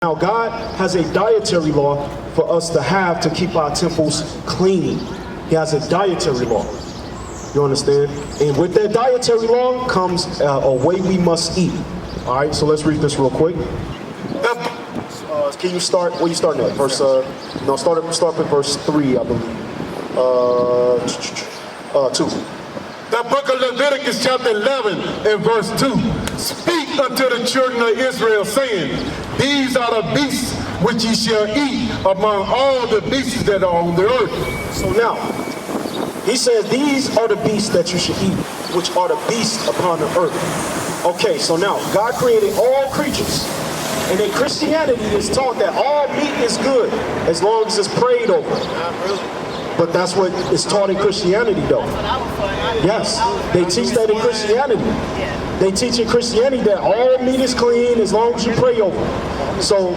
Now, God has a dietary law for us to have to keep our temples clean. He has a dietary law. You understand? And with that dietary law comes a way we must eat. All right, so let's read this real quick. Can you start? Where you starting at? Verse? No, start with verse 3, I believe. 2. The book of Leviticus chapter 11 and verse 2. Speak unto the children of Israel, saying, these are the beasts which ye shall eat among all the beasts that are on the earth. So now, he says, these are the beasts that you should eat, which are the beasts upon the earth. Okay, so now, God created all creatures. And in Christianity, it's taught that all meat is good, as long as it's prayed over. But that's what is taught in Christianity, though. Yes, they teach that in Christianity. They teach in Christianity that all meat is clean as long as you pray over it. So,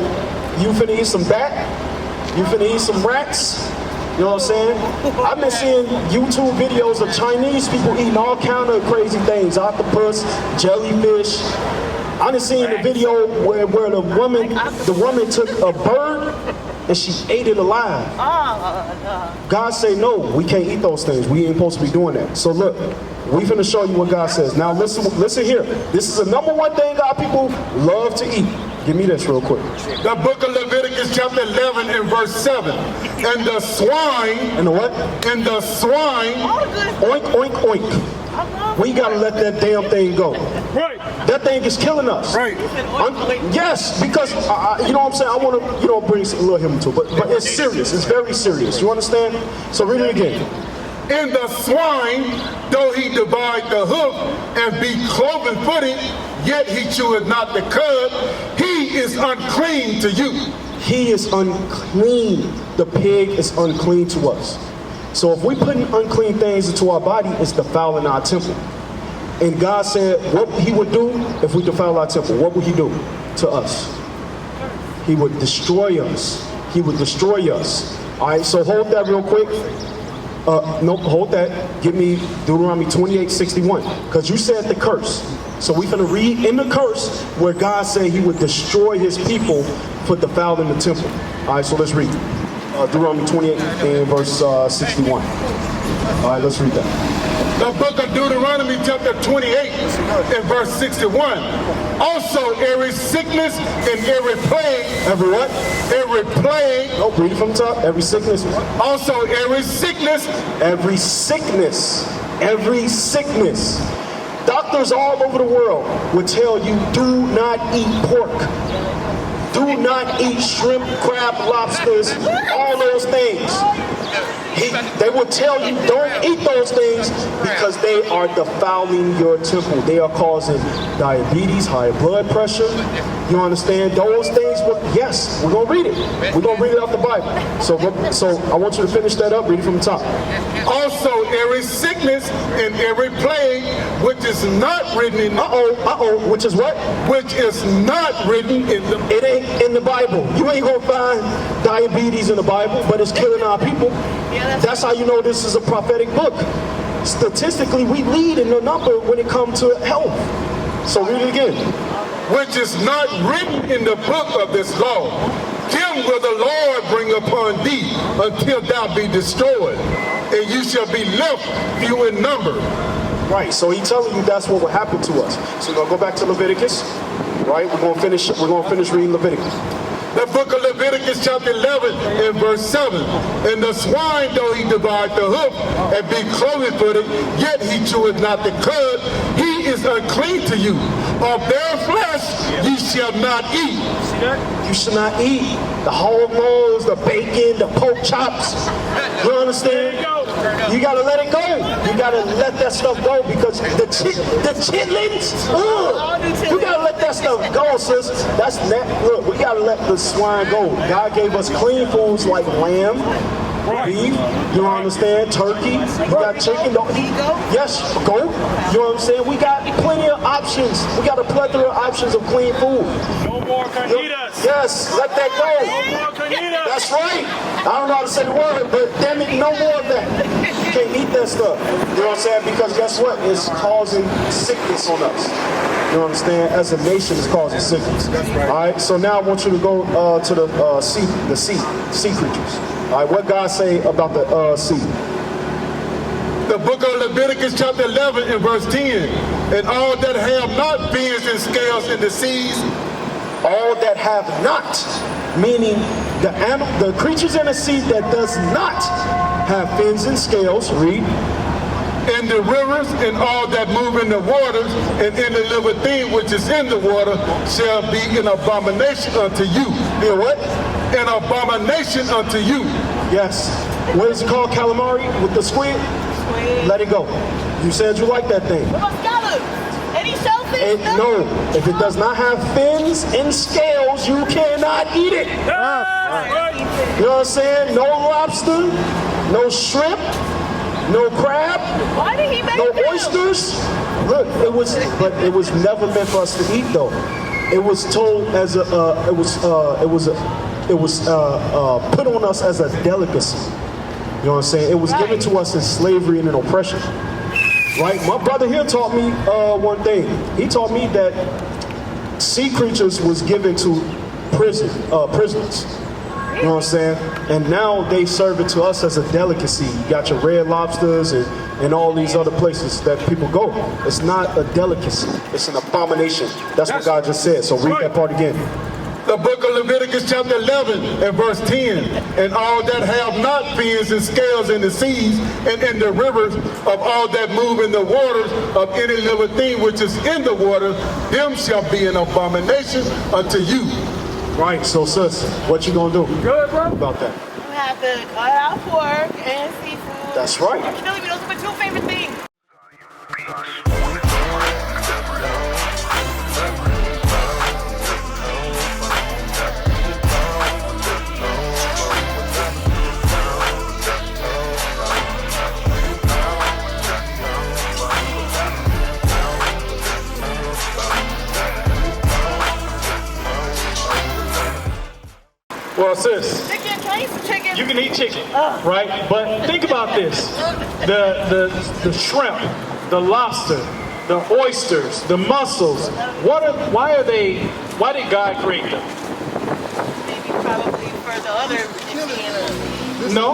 you finna eat some bat, you finna eat some rats, you know what I'm saying? I've been seeing YouTube videos of Chinese people eating all kind of crazy things, octopus, jellyfish. I done seen the video where the woman took a bird and she ate it alive. God say, no, we can't eat those things. We ain't supposed to be doing that. So look, we finna show you what God says. Now listen here. This is the number one thing God people love to eat. Give me this real quick. The book of Leviticus chapter 11 and verse 7. And the swine. And the what? And the swine. Oink, oink, oink. We gotta let that damn thing go. Right. That thing is killing us. Right. Yes, because you know what I'm saying. I want to bring a little humor to it, but it's serious. It's very serious. You understand? So read it again. In the swine, though he divide the hoof and be cloven-footed, yet he cheweth not the cud. He is unclean to you. He is unclean. The pig is unclean to us. So if we put unclean things into our body, it's defiling our temple. And God said what he would do if we defile our temple. What would he do to us? He would destroy us. He would destroy us. All right, so hold that real quick. No, hold that. Give me Deuteronomy 28:61. Because you said the curse. So we're going to read in the curse where God said he would destroy his people for defiling the temple. All right, so let's read. Deuteronomy 28 and verse 61. All right, let's read that. The book of Deuteronomy chapter 28 and verse 61. Also every sickness and every plague. Every what? Every plague. Oh, read it from the top. Every sickness. Also every sickness. Every sickness. Every sickness. Doctors all over the world would tell you, do not eat pork. Do not eat shrimp, crab, lobsters, all those things. They will tell you don't eat those things because they are defiling your temple. They are causing diabetes, high blood pressure. You understand? Those things, yes, we're going to read it. We're going to read it out the Bible. So I want you to finish that up. Read it from the top. Also, every sickness and every plague which is not written in which is what? Which is not written in the... It ain't in the Bible. You ain't going to find diabetes in the Bible, but it's killing our people. That's how you know this is a prophetic book. Statistically, we lead in the number when it comes to health. So read it again. Which is not written in the book of this law. Him will the Lord bring upon thee until thou be destroyed, and you shall be left few in number. Right, so he's telling you that's what will happen to us. So we're gonna go back to Leviticus. Right, we're gonna finish reading Leviticus. The book of Leviticus chapter 11 and verse 7. And the swine, though he divide the hoof and be cloven-footed, yet he cheweth not the cud. He is unclean to you. Of their flesh ye shall not eat. You should not eat the whole nose, the bacon, the pork chops. You understand? You gotta let it go. You gotta let that stuff go because the chitlins. You gotta let that stuff go, sis. Look, we gotta let the swine go. God gave us clean foods like lamb, beef, you understand, turkey, you got chicken, don't eat. Yes, goat, you know what I'm saying? We got plenty of options. We got a plethora of options of clean food. No more carnitas. Yes, let that go. No more carnitas. That's right. I don't know how to say the word, but damn it, no more of that. You can't eat that stuff. You know what I'm saying? Because guess what? It's causing sickness on us. You understand? As a nation, it's causing sickness. All right. So now I want you to go to the sea creatures. All right. What God say about the sea? The book of Leviticus chapter 11 and verse 10. And all that have not fins and scales in the seas. All that have not, meaning the creatures in the sea that does not have fins and scales. Read. In the rivers and all that move in the waters and in the living thing which is in the water shall be an abomination unto you. Be a what? An abomination unto you. Yes. What is it called? Calamari with the squid? Squid. Let it go. You said you like that thing. What about scallops? Any shellfish? No. If it does not have fins and scales, you cannot eat it. You know what I'm saying? No lobster, no shrimp, no crab, Why did he make no them? oysters. Look, it was never meant for us to eat though. It was told as it was put on us as a delicacy. You know what I'm saying? It was given to us in slavery and in oppression. Right? My brother here taught me one thing. He taught me that sea creatures was given to prisoners. You know what I'm saying? And now they serve it to us as a delicacy. You got your red lobsters and all these other places that people go. It's not a delicacy. It's an abomination. That's what God just said. So read that part again. The book of Leviticus chapter 11 and verse 10. And all that have not fins and scales in the seas and in the rivers of all that move in the waters of any living thing which is in the water, them shall be an abomination unto you. Right, so sis, what you gonna do about that? You have to cut out pork and seafood. That's right. Billy, those are my two favorite things. Well, sis, Chicken, can I eat some chicken? you can eat chicken, right? But think about this: the shrimp, the lobster, the oysters, the mussels. Why did God create them? Maybe probably for the other Indians. No,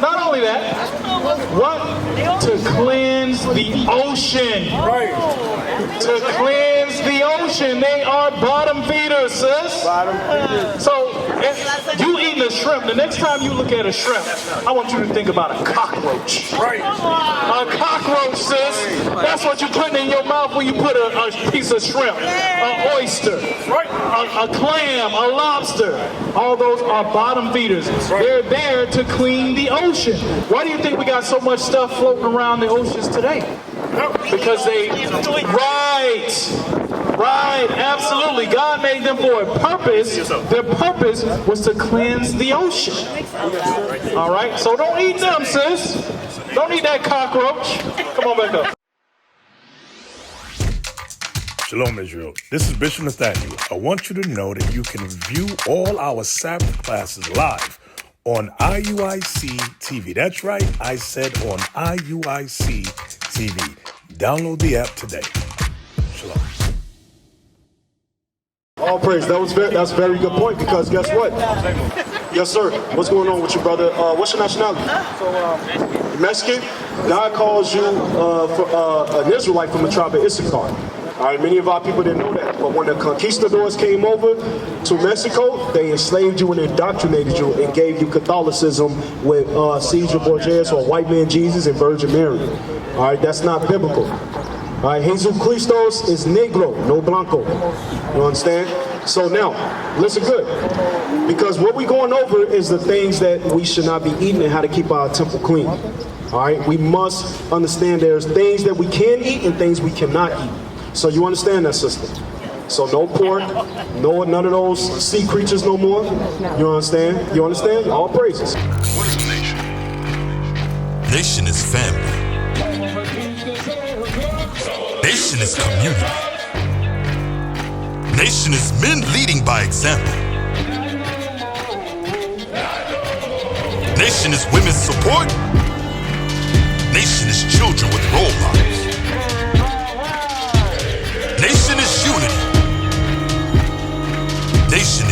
not only that. What? To cleanse the ocean. To cleanse the ocean. They are bottom feeders, sis. So if you eating a shrimp, the next time you look at a shrimp, I want you to think about a cockroach. A cockroach, sis. That's what you're putting in your mouth when you put a piece of shrimp, an oyster, a clam, a lobster. All those are bottom feeders. They're there to clean the ocean. Why do you think we got so much stuff floating around the oceans today? Because right, absolutely. God made them for a purpose. Their purpose was to cleanse the ocean. All right, so don't eat them, sis. Don't eat that cockroach. Come on back up. Shalom, Israel. This is Bishop Nathaniel. I want you to know that you can view all our Sabbath classes live on IUIC TV. That's right, I said on IUIC TV. Download the app today. Shalom. All praise. That's a very good point because guess what? Yes, sir. What's going on with you, brother? What's your nationality? Mexican. God calls you an Israelite from the tribe of Issachar. All right, many of our people didn't know that. But when the conquistadors came over to Mexico, they enslaved you and indoctrinated you and gave you Catholicism with Caesar Borgia or White Man Jesus and Virgin Mary. All right, that's not biblical. All right, Jesus Christos is negro, no blanco. You understand? So now, listen good. Because what we're going over is the things that we should not be eating and how to keep our temple clean. All right, we must understand there's things that we can eat and things we cannot eat. So you understand that, sister? So no pork, none of those sea creatures no more. You understand? You understand? All praises. What is a nation? Nation is family. Nation is community. Nation is men leading by example. Nation is women's support. Nation is children with role models. Nation is unity. Nation